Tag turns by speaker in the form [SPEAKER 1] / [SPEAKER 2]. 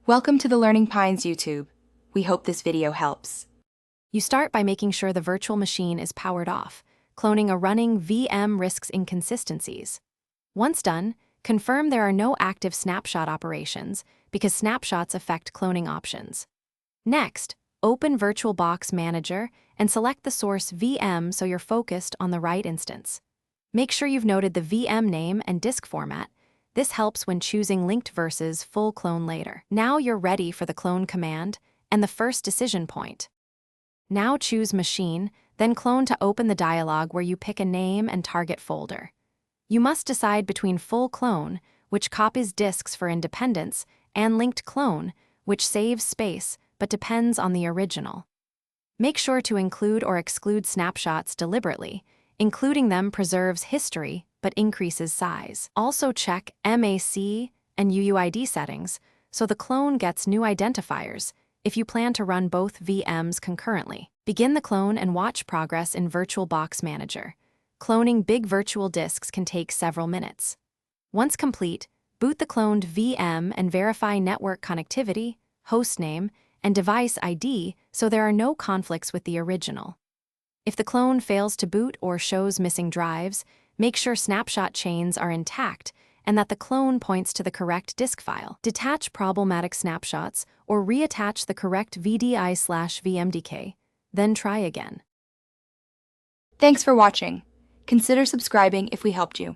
[SPEAKER 1] Welcome to the Learning Pines YouTube. We hope this video helps.
[SPEAKER 2] You start by making sure the virtual machine is powered off. Cloning a running VM risks inconsistencies. Once done, confirm there are no active snapshot operations because snapshots affect cloning options. Next, open Virtualbox Manager and select the source VM so you're focused on the right instance. Make sure you've noted the VM name and disk format. This helps when choosing linked versus full clone later. Now you're ready for the clone command and the first decision point. Now choose Machine, then Clone to open the dialog where you pick a name and target folder. You must decide between Full Clone, which copies disks for independence, and Linked Clone, which saves space but depends on the original. Make sure to include or exclude snapshots deliberately. Including them preserves history but increases size. Also check MAC and UUID settings so the clone gets new identifiers if you plan to run both VMs concurrently. Begin the clone and watch progress in Virtualbox Manager. Cloning big virtual disks can take several minutes. Once complete, boot the cloned VM and verify network connectivity, hostname, and device ID so there are no conflicts with the original. If the clone fails to boot or shows missing drives, make sure snapshot chains are intact and that the clone points to the correct disk file. Detach problematic snapshots or reattach the correct VDI/VMDK, then try again.
[SPEAKER 1] Thanks for watching. Consider subscribing if we helped you.